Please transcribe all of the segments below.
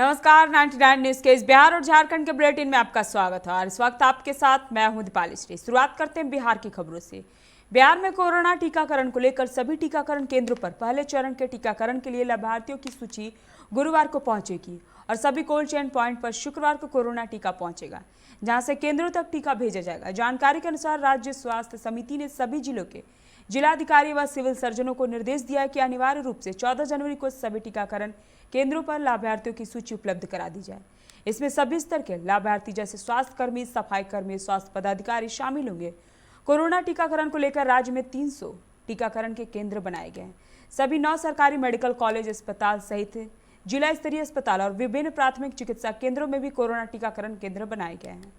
नमस्कार, 99 न्यूज के इस बिहार और झारखंड के बुलेटिन में आपका स्वागत है और इस वक्त आपके साथ मैं हूं दीपाली श्री। शुरुआत करते हैं बिहार की खबरों से। बिहार में कोरोना टीकाकरण को लेकर सभी टीकाकरण केंद्रों पर पहले चरण के टीकाकरण के लिए लाभार्थियों की सूची गुरुवार को पहुंचेगी और सभी कोल्ड चेन पॉइंट पर शुक्रवार को कोरोना टीका पहुंचेगा, जहां से केंद्रों तक टीका भेजा जाएगा। जानकारी के अनुसार राज्य स्वास्थ्य समिति ने सभी जिलों के जिलाधिकारी व सिविल सर्जनों को निर्देश दिया है कि अनिवार्य रूप से 14 जनवरी को सभी टीकाकरण केंद्रों पर लाभार्थियों की सूची उपलब्ध करा दी जाए। इसमें सभी स्तर के लाभार्थी जैसे स्वास्थ्य कर्मी, सफाई कर्मी, स्वास्थ्य पदाधिकारी शामिल होंगे। कोरोना टीकाकरण को लेकर राज्य में 300 टीकाकरण के केंद्र बनाए गए हैं। सभी 9 सरकारी मेडिकल कॉलेज अस्पताल सहित जिला स्तरीय अस्पताल और विभिन्न प्राथमिक चिकित्सा केंद्रों में भी कोरोना टीकाकरण केंद्र बनाए गए हैं।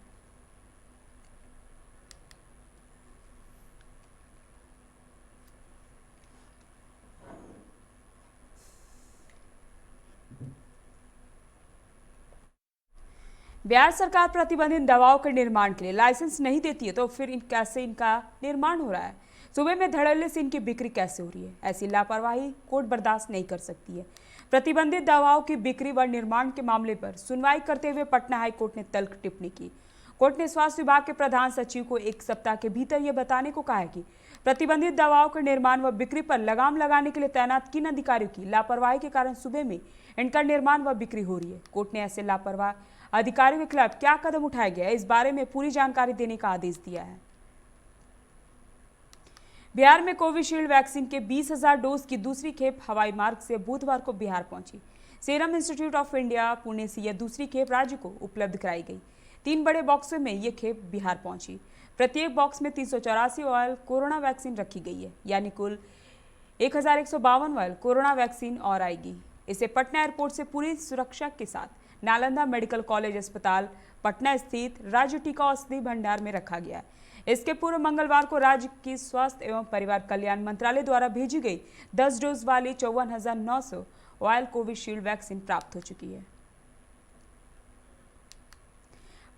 बिहार सरकार प्रतिबंधित दवाओं के निर्माण के लिए लाइसेंस नहीं देती है, तो फिर कैसे इनका निर्माण हो रहा है? सूबे में धड़ल्ले से इनकी बिक्री कैसे हो रही है? ऐसी लापरवाही कोर्ट बर्दाश्त नहीं कर सकती है। प्रतिबंधित दवाओं की बिक्री व निर्माण के मामले पर सुनवाई करते हुए पटना हाई कोर्ट ने तल्ख टिप्पणी की। कोर्ट ने स्वास्थ्य विभाग के प्रधान सचिव को 1 सप्ताह के भीतर यह बताने को कहा है कि प्रतिबंधित दवाओं के निर्माण व बिक्री पर लगाम लगाने के लिए तैनात किन अधिकारियों की लापरवाही के कारण सूबे में इनका निर्माण व बिक्री हो रही है। कोर्ट ने ऐसे लापरवाह अधिकारियों के खिलाफ क्या कदम उठाया गया है, इस बारे में पूरी जानकारी देने का आदेश दिया है। बिहार में कोविशील्ड वैक्सीन के 20,000 डोज की दूसरी खेप हवाई मार्ग से बुधवार को बिहार पहुंची। Serum institute of India Pune से यह दूसरी खेप राज्य को उपलब्ध कराई गई। 3 बड़े बॉक्सों में यह खेप बिहार पहुंची। प्रत्येक बॉक्स में 384 वायल कोरोना वैक्सीन रखी गई है, यानी कुल 1152 वायल कोरोना वैक्सीन और आएगी। इसे पटना एयरपोर्ट से पूरी सुरक्षा के साथ नालंदा मेडिकल कॉलेज अस्पताल पटना स्थित राज्य टीका औषधि भंडार में रखा गया। इसके पूर्व मंगलवार को राज्य की स्वास्थ्य एवं परिवार कल्याण मंत्रालय द्वारा भेजी गई 10 डोज वाली 54,900 वायल कोविशील्ड वैक्सीन प्राप्त हो चुकी है।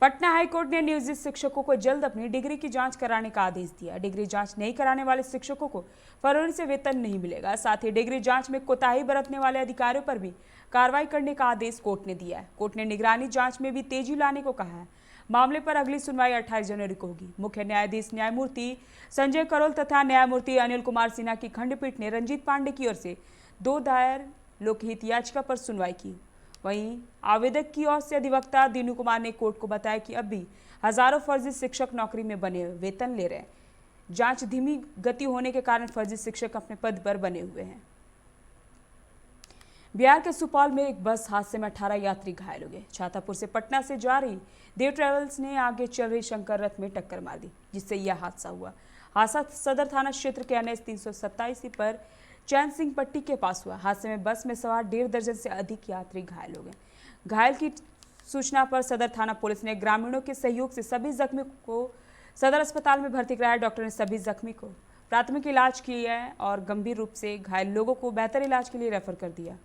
पटना हाईकोर्ट ने नियोजित शिक्षकों को जल्द अपनी डिग्री की जांच कराने का आदेश दिया। डिग्री जांच नहीं कराने वाले शिक्षकों को फरवरी से वेतन नहीं मिलेगा। साथ ही डिग्री जांच में कोताही बरतने वाले अधिकारियों पर भी कार्रवाई करने का आदेश कोर्ट ने दिया है। कोर्ट ने निगरानी जांच में भी तेजी लाने को कहा है। मामले पर अगली सुनवाई 28 जनवरी को होगी। मुख्य न्यायाधीश न्यायमूर्ति संजय करोल तथा न्यायमूर्ति अनिल कुमार सिन्हा की खंडपीठ ने रंजीत पांडे की ओर से 2 दायर लोकहित याचिका पर सुनवाई की। वहीं आवेदक की ओर से अधिवक्ता दीनू कुमार ने कोर्ट को बताया कि अब भी हजारों फर्जी शिक्षक नौकरी में बने हुए वेतन ले रहे हैं। जांच धीमी गति होने के कारण फर्जी शिक्षक अपने पद पर बने हुए हैं। बिहार के सुपौल में एक बस हादसे में 18 यात्री घायल हो गए। छातापुर से पटना से जा रही देव ट्रेवल्स ने आगे चल रही शंकर रथ में टक्कर मार दी, जिससे यह हादसा हुआ। हादसा सदर थाना क्षेत्र के NH 327 पर चैन सिंह पट्टी के पास हुआ। हादसे में बस में सवार 1.5 दर्जन से अधिक यात्री घायल हो गए। घायल की सूचना पर सदर थाना पुलिस ने ग्रामीणों के सहयोग से सभी जख्मियों को सदर अस्पताल में भर्ती कराया। डॉक्टर ने सभी जख्मी को प्राथमिक इलाज किया और गंभीर रूप से घायल लोगों को बेहतर इलाज के लिए रेफर कर दिया।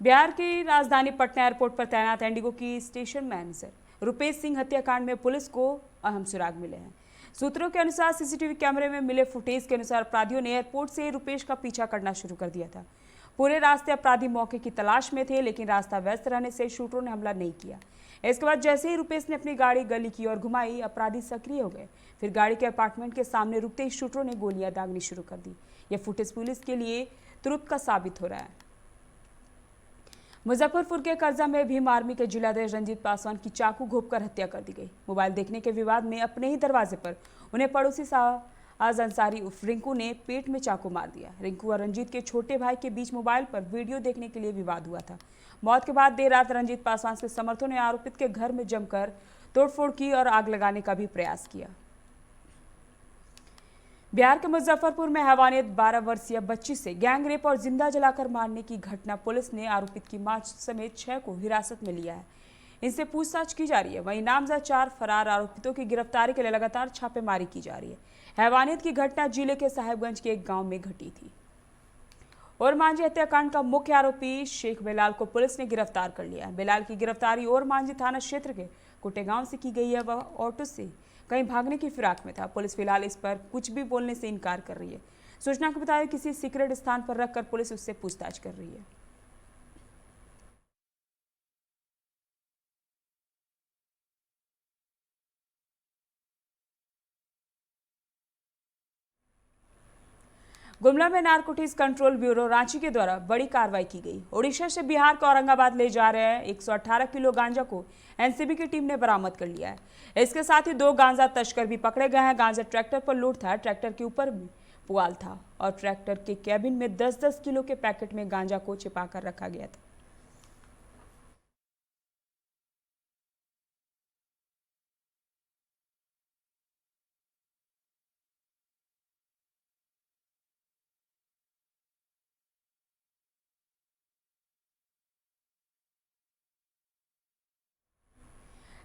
बिहार की राजधानी पटना एयरपोर्ट पर तैनात इंडिगो की स्टेशन मैनेजर रुपेश सिंह हत्याकांड में पुलिस को अहम सुराग मिले हैं। सूत्रों के अनुसार सीसीटीवी कैमरे में मिले फुटेज के अनुसार अपराधियों ने एयरपोर्ट से रुपेश का पीछा करना शुरू कर दिया था। पूरे रास्ते अपराधी मौके की तलाश में थे, लेकिन रास्ता व्यस्त रहने से शूटरों ने हमला नहीं किया। इसके बाद जैसे ही रुपेश ने अपनी गाड़ी गली की ओर घुमाई, अपराधी सक्रिय हो गए। फिर गाड़ी के अपार्टमेंट के सामने रुकते ही शूटरों ने गोलियां दागनी शुरू कर दी। यह फुटेज पुलिस के लिए तुरुप का साबित हो रहा है। मुजफ्फरपुर के करजा में भीम आर्मी के जिलाध्यक्ष रंजीत पासवान की चाकू घोंपकर हत्या कर दी गई। मोबाइल देखने के विवाद में अपने ही दरवाजे पर उन्हें पड़ोसी शाहबाज अंसारी उर्फ रिंकू ने पेट में चाकू मार दिया। रिंकू और रंजीत के छोटे भाई के बीच मोबाइल पर वीडियो देखने के लिए विवाद हुआ था। मौत के बाद देर रात रंजीत पासवान के समर्थकों ने आरोपित के घर में जमकर तोड़फोड़ की और आग लगाने का भी प्रयास किया। बिहार के मुजफ्फरपुर में हैवानियत 12 वर्षीय बच्ची से गैंगरेप और जिंदा जलाकर मारने की घटना पुलिस ने आरोपित की मां समेत 6 को हिरासत में लिया है। इनसे पूछताछ की जा रही है। वहीं नामजद 4 फरार आरोपितों की गिरफ्तारी के लिए लगातार छापेमारी की जा रही है। हैवानियत की घटना जिले के साहेबगंज के एक गांव में घटी थी। ओरमांझी हत्याकांड का मुख्य आरोपी शेख बेलाल को पुलिस ने गिरफ्तार कर लिया है। बेलाल की गिरफ्तारी ओरमांझी थाना क्षेत्र के कुटेगांव से की गई है। वह ऑटो से कहीं भागने की फिराक में था। पुलिस फिलहाल इस पर कुछ भी बोलने से इनकार कर रही है। सूचना के मुताबिक किसी सीक्रेट स्थान पर रखकर पुलिस उससे पूछताछ कर रही है। गुमला में नारकोटिक्स कंट्रोल ब्यूरो रांची के द्वारा बड़ी कार्रवाई की गई। ओडिशा से बिहार को औरंगाबाद ले जा रहे 118 किलो गांजा को एनसीबी की टीम ने बरामद कर लिया है। इसके साथ ही 2 गांजा तस्कर भी पकड़े गए हैं। गांजा ट्रैक्टर पर लोड था, ट्रैक्टर के ऊपर में पुआल था और ट्रैक्टर के कैबिन में 10-10 किलो के पैकेट में गांजा को छिपाकर रखा गया था।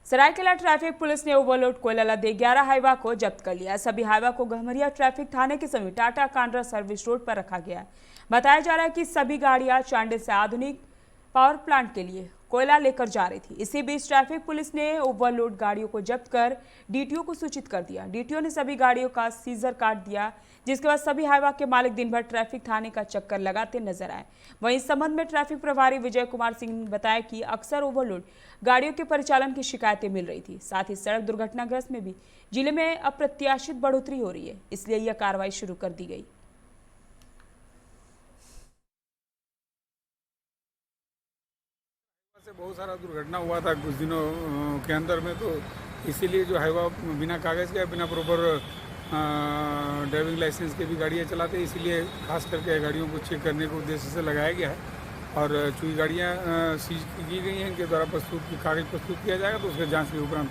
सरायकेला ट्रैफिक पुलिस ने ओवरलोड कोयला लदे 11 हाईवा को जब्त कर लिया। सभी हाईवा को गहमरिया ट्रैफिक थाने के समीप टाटा कांड्रा सर्विस रोड पर रखा गया है। बताया जा रहा है कि सभी गाड़ियां चांडिल से आधुनिक पावर प्लांट के लिए कोयला लेकर जा रही थी। इसी बीच ट्रैफिक पुलिस ने ओवरलोड गाड़ियों को जब्त कर डीटीओ को सूचित कर दिया। डीटीओ ने सभी गाड़ियों का सीजर काट दिया, जिसके बाद सभी हाईवा के मालिक दिन भर ट्रैफिक थाने का चक्कर लगाते नजर आए। वहीं इस संबंध में ट्रैफिक प्रभारी विजय कुमार सिंह ने बताया कि अक्सर ओवरलोड गाड़ियों के परिचालन की शिकायतें मिल रही थी। साथ ही सड़क दुर्घटनाग्रस्त में भी जिले में अप्रत्याशित बढ़ोतरी हो रही है, इसलिए यह कार्रवाई शुरू कर दी गई। से बहुत सारा दुर्घटना हुआ था कुछ दिनों के अंदर में, तो इसीलिए जो हाईवा बिना कागज़ के बिना प्रॉपर ड्राइविंग लाइसेंस के भी गाड़ियाँ चलाते हैं, इसीलिए खास करके गाड़ियों को चेक करने के उद्देश्य से लगाया गया है। और चूँकि गाड़ियाँ सीज की गई हैं, इनके द्वारा कागज़ प्रस्तुत किया जाएगा, तो उसके जाँच के उपरांत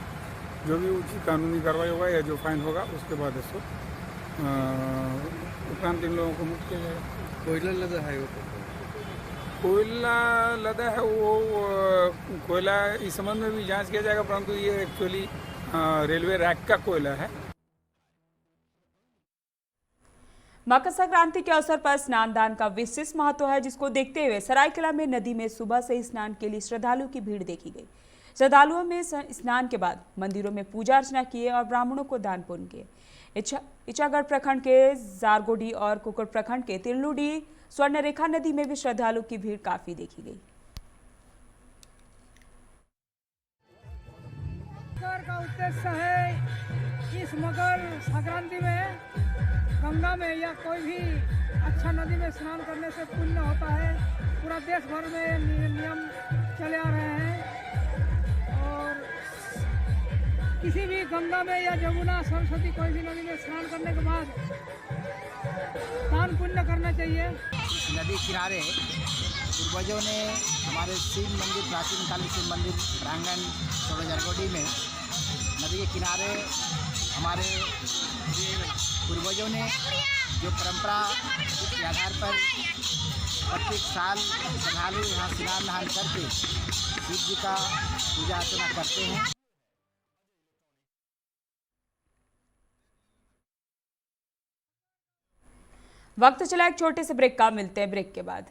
जो भी उचित कानूनी कार्रवाई होगा या जो फाइन होगा उसके बाद इसको उपरांत इन लोगों को मुक्त किया जाएगा। कोयला लदा है, कोयला लदा है, वो कोयला इस संबंध में भी जांच किया जाएगा, परंतु ये एक्चुअली रेलवे रैक का कोयला है। मकर संक्रांति के अवसर पर स्नान दान का विशेष महत्व है, जिसको देखते हुए सरायकेला में नदी में सुबह से स्नान के लिए श्रद्धालुओं की भीड़ देखी गई। श्रद्धालुओं में स्नान के बाद मंदिरों में पूजा अर्चना किए और ब्राह्मणों को दान पुण्य किए। इचागढ़ प्रखंड के जारगोडी और कुकुड़ प्रखंड के तिरलुडी स्वर्णरेखा नदी में भी श्रद्धालुओं की भीड़ काफी देखी गई। का उद्देश्य है इस मकर संक्रांति में गंगा में या कोई भी अच्छा नदी में स्नान करने से पुण्य होता है। पूरा देश भर में नियम चले आ रहे हैं और किसी भी गंगा में या यमुना सरस्वती कोई भी नदी में स्नान करने के बाद दान पुण्य करना चाहिए। नदी किनारे पूर्वजों ने हमारे शिव मंदिर, प्राचीन कालीन शिव मंदिर प्रांगण जारगोडी में नदी के किनारे हमारे पूर्वजों ने जो परंपरा के आधार पर प्रत्येक साल श्रद्धालु यहाँ स्नान नहान करके शिव जी का पूजा अर्चना करते हैं। वक्त चला एक छोटे से ब्रेक का, मिलते हैं ब्रेक के बाद।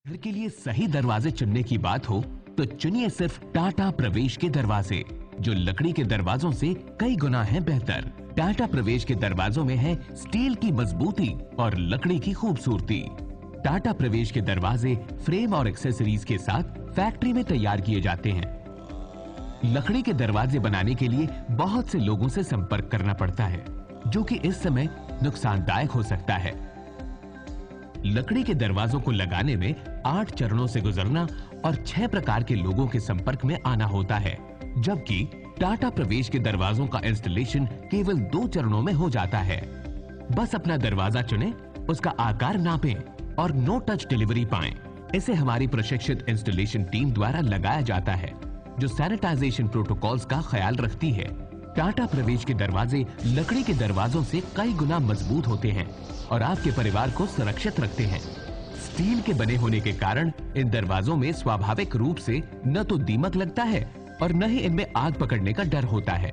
घर के लिए सही दरवाजे चुनने की बात हो तो चुनिए सिर्फ टाटा प्रवेश के दरवाजे, जो लकड़ी के दरवाजों से कई गुना है बेहतर। टाटा प्रवेश के दरवाजों में है स्टील की मजबूती और लकड़ी की खूबसूरती। टाटा प्रवेश के दरवाजे फ्रेम और एक्सेसरीज के साथ फैक्ट्री में तैयार किए जाते हैं। लकड़ी के दरवाजे बनाने के लिए बहुत से लोगों से संपर्क करना पड़ता है, जो कि इस समय नुकसानदायक हो सकता है। लकड़ी के दरवाजों को लगाने में 8 चरणों से गुजरना और 6 प्रकार के लोगों के संपर्क में आना होता है, जबकि टाटा प्रवेश के दरवाजों का इंस्टॉलेशन केवल 2 चरणों में हो जाता है। बस अपना दरवाजा चुनें, उसका आकार नापें और नो टच डिलीवरी पाएं। इसे हमारी प्रशिक्षित इंस्टॉलेशन टीम द्वारा लगाया जाता है, जो सैनिटाइजेशन प्रोटोकॉल्स का ख्याल रखती है। टाटा प्रवेश के दरवाजे लकड़ी के दरवाजों से कई गुना मजबूत होते हैं और आपके परिवार को सुरक्षित रखते हैं। स्टील के बने होने के कारण इन दरवाजों में स्वाभाविक रूप से न तो दीमक लगता है और न ही इनमें आग पकड़ने का डर होता है।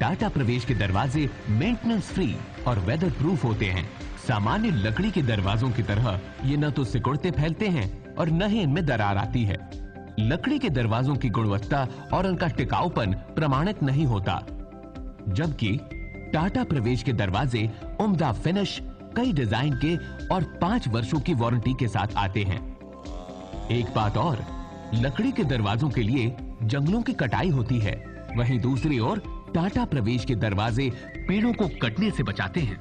टाटा प्रवेश के दरवाजे मेंटेनेंस फ्री और वेदर प्रूफ होते हैं। सामान्य लकड़ी के दरवाजों की तरह ये न तो सिकुड़ते फैलते हैं और न ही इनमें दरार आती है। लकड़ी के दरवाजों की गुणवत्ता और उनका टिकाऊपन प्रमाणित नहीं होता, जबकि टाटा प्रवेश के दरवाजे उम्दा फिनिश, कई डिजाइन के और 5 वर्षों की वारंटी के साथ आते हैं। एक बात और, लकड़ी के दरवाजों के लिए जंगलों की कटाई होती है, वहीं दूसरी ओर टाटा प्रवेश के दरवाजे पेड़ों को कटने से बचाते हैं।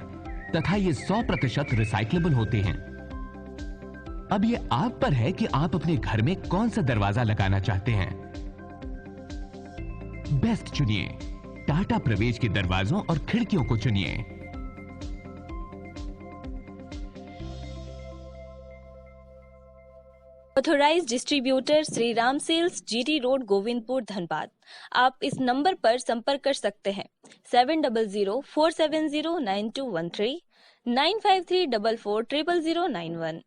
तथा ये 100% रिसाइक्लेबल होते हैं। अब ये आप पर है कि आप अपने घर में कौन सा दरवाजा लगाना चाहते हैं। बेस्ट चुनिए, टाटा प्रवेश के दरवाजों और खिड़कियों को चुनिए। Authorised distributor Shri Ram sales, GT road, Govindpur, Dhanbad. आप इस नंबर पर संपर्क कर सकते हैं 7004709213 9534400091।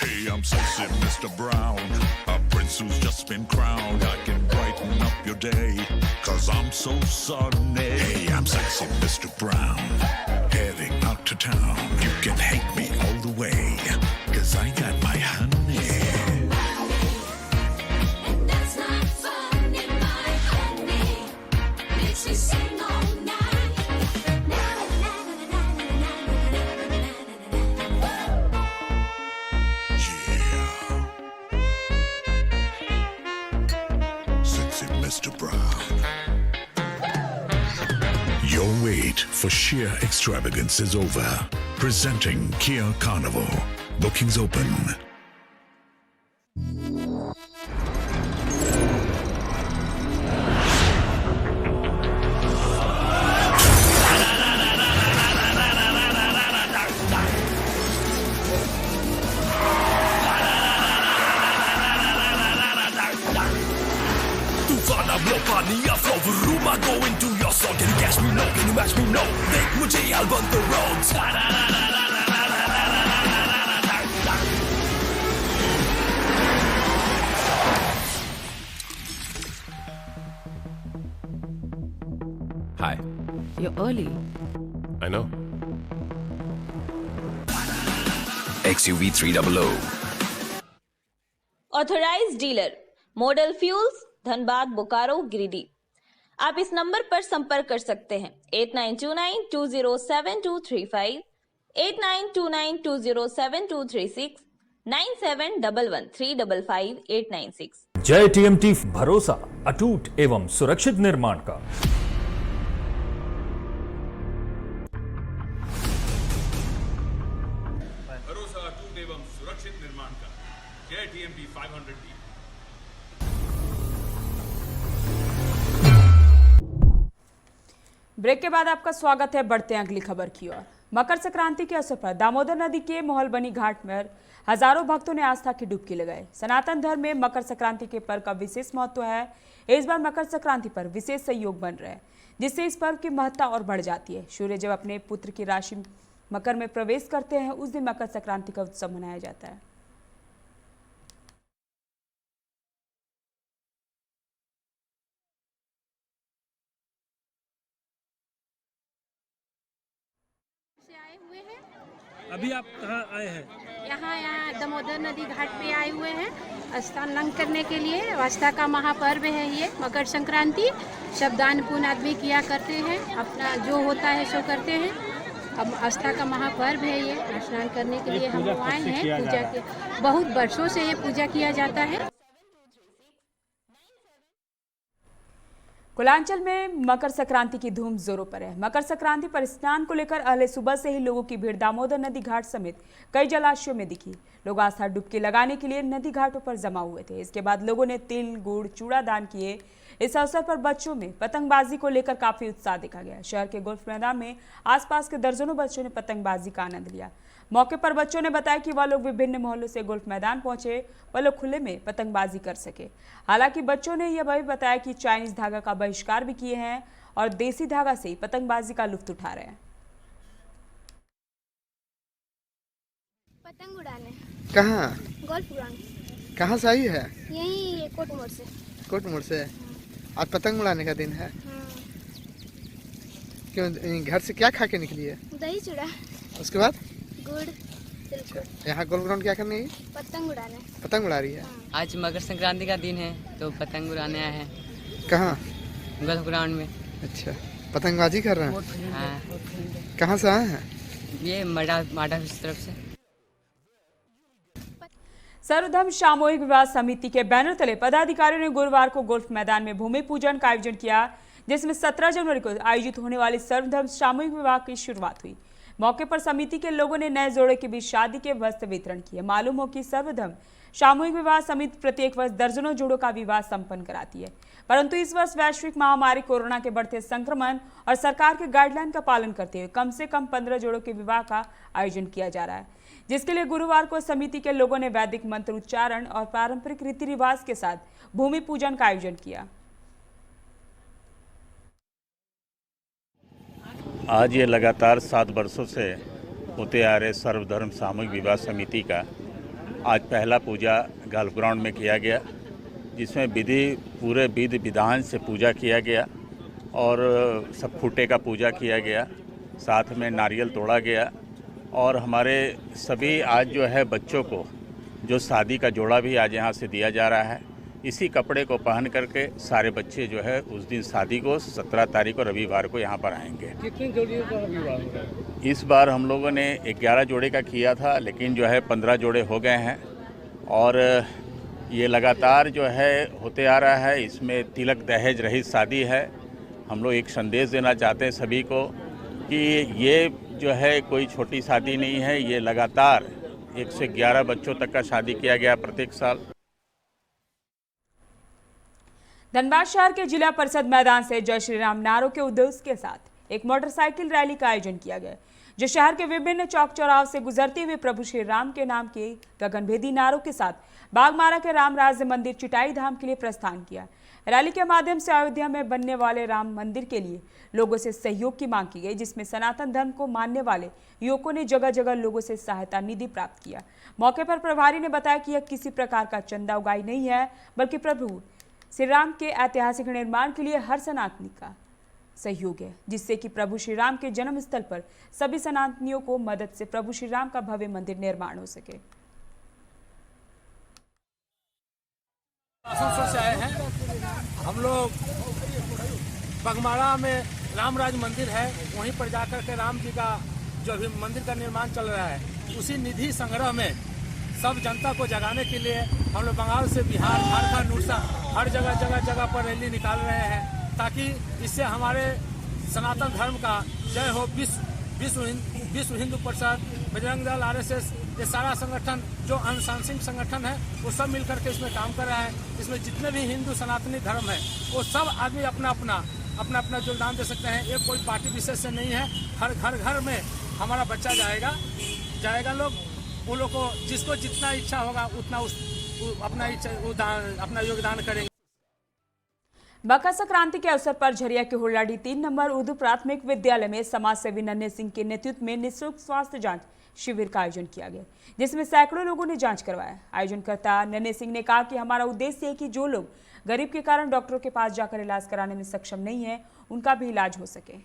Hey, I'm sexy Mr. Brown, a prince who's just been crowned. I can brighten up your day, 'cause I'm so sunny. Hey, I'm sexy Mr. Brown, heading out to town. You can hate me all the way, 'cause I got my honey. And that's not funny, my honey. Makes me sing all night. Na na na na na na na na na. Yeah. Sexy Mr. Brown. Your wait for sheer extravagance is over. Presenting Kia Carnival. Bookings open. तूफान blow पानी या flow room I go into your soul. Can you catch me? No. Can you match me? No. देख मुझे I'll run the roads. Hi. You're early. I know. XUV 300. Authorised dealer, model fuels, Dhanbad, Bokaro, Giridih. आप इस number पर संपर्क कर सकते हैं 8929207235, 8929207236, 9711355896। जय टीएमटी, भरोसा अटूट एवं सुरक्षित निर्माण का। भरोसा अटूट एवं सुरक्षित निर्माण का। जय टीएमटी 500D। ब्रेक के बाद आपका स्वागत है। बढ़ते हैं अगली खबर की ओर। मकर संक्रांति के अवसर पर दामोदर नदी के मोहलबनी घाट पर हजारों भक्तों ने आस्था की डुबकी लगाई। सनातन धर्म में मकर संक्रांति के पर्व का विशेष महत्व है। इस बार मकर संक्रांति पर विशेष संयोग बन रहे हैं, जिससे इस पर्व की महत्ता और बढ़ जाती है। सूर्य जब अपने पुत्र की राशि मकर में प्रवेश करते हैं, उस दिन मकर संक्रांति का उत्सव मनाया जाता है। आए हुए हैं। अभी आप कहाँ आए हैं? यहाँ दामोदर नदी घाट पे आए हुए हैं स्नान लंघन करने के लिए। आस्था का महापर्व है ये मकर संक्रांति। सब दान पुण्य आदमी किया करते हैं, अपना जो होता है सो करते हैं। अब आस्था का महापर्व है ये, स्नान करने के लिए हम आए हैं। पूजा के बहुत वर्षों से ये पूजा किया जाता है। कुलांचल में मकर संक्रांति की धूम जोरों पर है। मकर संक्रांति पर स्नान को लेकर अहले सुबह से ही लोगों की भीड़ दामोदर नदी घाट समेत कई जलाशयों में दिखी। लोग आस्था डुबकी लगाने के लिए नदी घाटों पर जमा हुए थे। इसके बाद लोगों ने तिल, गुड़, चूड़ा दान किए। इस अवसर पर बच्चों में पतंगबाजी को लेकर काफी उत्साह देखा गया। शहर के गोल्फ मैदान में आसपास के दर्जनों बच्चों ने पतंगबाजी का आनंद लिया। मौके पर बच्चों ने बताया कि वह लोग विभिन्न मोहल्लों से गोल्फ मैदान पहुंचे, वह लोग खुले में पतंगबाजी कर सके। हालांकि बच्चों ने यह भी बताया कि चाइनीज धागा का बहिष्कार भी किए हैं और देसी धागा से पतंगबाजी का लुत्फ उठा रहे हैं। पतंग उड़ाने कहाँ? Golf ground. कहाँ से आई है? यही कोट मोड़ से। कोट मोड़ से। आज पतंग उड़ाने का दिन है। क्यों, घर से क्या खा के निकली है? दही चूड़ा। उसके बाद गुड़। यहाँ गोल्फ ग्राउंड क्या करने? पतंग उड़ाने। पतंग उड़ा रही है। आज मकर संक्रांति का दिन है तो पतंग उड़ाने आए हैं। कहाँ? गोल्फ ग्राउंड में। अच्छा, पतंगबाजी कर रहे हैं? हाँ। कहाँ से आए हैं? ये माडा की तरफ से। सर्वधर्म सामूहिक विवाह समिति के बैनर तले पदाधिकारियों ने गुरुवार को गोल्फ मैदान में भूमि पूजन का आयोजन किया, जिसमें 17 जनवरी को आयोजित होने वाली सर्वधर्म सामूहिक विवाह की शुरुआत हुई। मौके पर समिति के लोगों ने नए जोड़े के बीच शादी के वस्त्र वितरण किए। मालूम हो कि सर्वधर्म सामूहिक विवाह समिति प्रत्येक वर्ष दर्जनों जोड़ों का विवाह संपन्न कराती है, परंतु इस वर्ष वैश्विक महामारी कोरोना के बढ़ते संक्रमण और सरकार के गाइडलाइन का पालन करते हुए कम से कम 15 जोड़ों के विवाह का आयोजन किया जा रहा है, जिसके लिए गुरुवार को समिति के लोगों ने वैदिक मंत्र उच्चारण और पारंपरिक रीति रिवाज के साथ भूमि पूजन का आयोजन किया। आज ये लगातार 7 वर्षों से होते आ रहे सर्वधर्म सामूहिक विवाह समिति का आज पहला पूजा गाल्फ ग्राउंड में किया गया, जिसमें पूरे विधि विधान से पूजा किया गया और सब खूटे का पूजा किया गया, साथ में नारियल तोड़ा गया और हमारे सभी आज जो है बच्चों को जो शादी का जोड़ा भी आज यहाँ से दिया जा रहा है। इसी कपड़े को पहन करके सारे बच्चे जो है उस दिन शादी को 17 तारीख को रविवार को यहाँ पर आएंगे। कितने जोड़ियों का विवाह होगा? इस बार हम लोगों ने 11 जोड़े का किया था, लेकिन जो है 15 जोड़े हो गए हैं और ये लगातार जो है होते आ रहा है। इसमें तिलक दहेज रहित शादी है। हम लोग एक संदेश देना चाहते हैं सभी को कि ये जो है कोई छोटी शादी नहीं है। ये लगातार 1 से 11 बच्चों तक का शादी किया गया प्रत्येक साल। धनबाद शहर के जिला परिषद मैदान से जय श्री राम नारों के उद्देश्य के साथ एक मोटरसाइकिल रैली का आयोजन किया गया, जो शहर के विभिन्न चौक चौराहों से गुजरते हुए प्रभु श्री राम के नाम के गगनभेदी नारों के साथ बागमारा के राम राज्य मंदिर चिटाई धाम के लिए प्रस्थान किया। रैली के माध्यम से अयोध्या में बनने वाले राम मंदिर के लिए लोगों से सहयोग की मांग की गई, जिसमें सनातन धर्म को मानने वाले युवकों ने जगह जगह लोगों से सहायता निधि प्राप्त किया। मौके पर प्रभारी ने बताया कि यह किसी प्रकार का चंदा उगाई नहीं है, बल्कि प्रभु श्री राम के ऐतिहासिक निर्माण के लिए हर सनातनी का सहयोग है, जिससे कि प्रभु श्री राम के जन्म स्थल पर सभी सनातनियों को मदद से प्रभु श्री राम का भव्य मंदिर निर्माण हो सके। आसनसोल से आए हैं हम लोग। बागमारा में रामराज मंदिर है, वहीं पर जाकर के राम जी का जो अभी मंदिर का निर्माण चल रहा है, उसी निधि संग्रह में सब जनता को जगाने के लिए हम लोग बंगाल से बिहार, झारखंड, उड़ीसा हर जगह पर रैली निकाल रहे हैं, ताकि इससे हमारे सनातन धर्म का जय हो। विश्व हिंदू परिषद, बजरंग दल, RSS, ये सारा संगठन जो अनुशासनिक संगठन है वो सब मिलकर के इसमें काम कर रहा है। इसमें जितने भी हिंदू सनातनी धर्म है वो सब आदमी अपना अपना योगदान दे सकते हैं। ये कोई पार्टी विशेष से नहीं है। हर घर में हमारा बच्चा जाएगा लोग, वो लोग को जिसको जितना इच्छा होगा उतना अपना योगदान करेंगे। मकर संक्रांति के अवसर पर झरिया के हुल्लाडी 3 नंबर उर्दू प्राथमिक विद्यालय में समाज सेवी नन्हे सिंह के नेतृत्व में निःशुल्क स्वास्थ्य जांच शिविर का आयोजन किया गया, जिसमें सैकड़ों लोगों ने जांच करवाया। आयोजनकर्ता नन्हे सिंह ने कहा कि हमारा उद्देश्य है कि जो लोग गरीब के कारण डॉक्टरों के पास जाकर इलाज कराने में सक्षम नहीं है, उनका भी इलाज हो सके।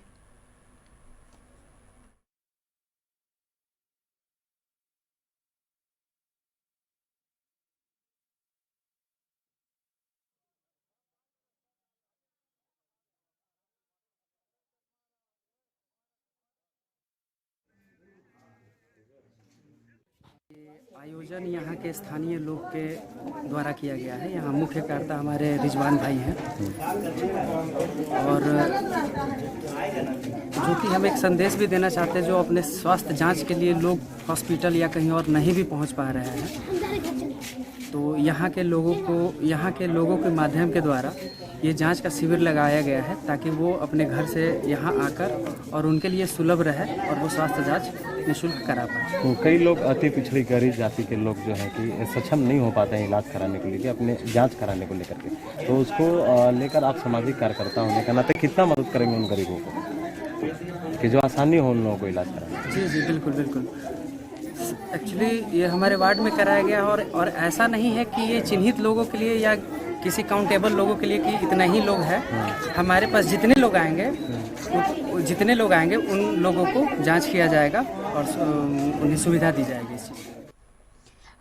आयोजन यहाँ के स्थानीय लोग के द्वारा किया गया है। यहाँ मुख्य कर्ता हमारे रिजवान भाई हैं और जो कि हम एक संदेश भी देना चाहते हैं, जो अपने स्वास्थ्य जांच के लिए लोग हॉस्पिटल या कहीं और नहीं भी पहुँच पा रहे हैं, तो यहाँ के लोगों के माध्यम के द्वारा ये जांच का शिविर लगाया गया है, ताकि वो अपने घर से यहाँ आकर और उनके लिए सुलभ रहे और वो स्वास्थ्य जांच निःशुल्क करा पाए। तो कई लोग अति पिछड़ी गरीब जाति के लोग जो है कि सक्षम नहीं हो पाते हैं इलाज कराने के लिए, अपने जांच कराने को लेकर के, तो उसको लेकर आप सामाजिक कार्यकर्ता होने का नाते कितना मदद करेंगे उन गरीबों को कि जो आसानी हो उन लोगों को इलाज कराने? जी बिल्कुल। एक्चुअली ये हमारे वार्ड में कराया गया और ऐसा नहीं है कि ये चिन्हित लोगों के लिए या किसी काउंटेबल लोगों के लिए कि इतना ही लोग हैं। हमारे पास जितने लोग आएंगे उन लोगों को जांच किया जाएगा और उन्हें सुविधा दी जाएगी इस चीज़।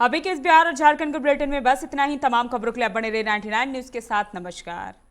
अभी के इस बिहार और झारखंड के बुलेटिन में बस इतना ही। तमाम खबरों के लिए बने रहे 99 न्यूज़ के साथ। नमस्कार।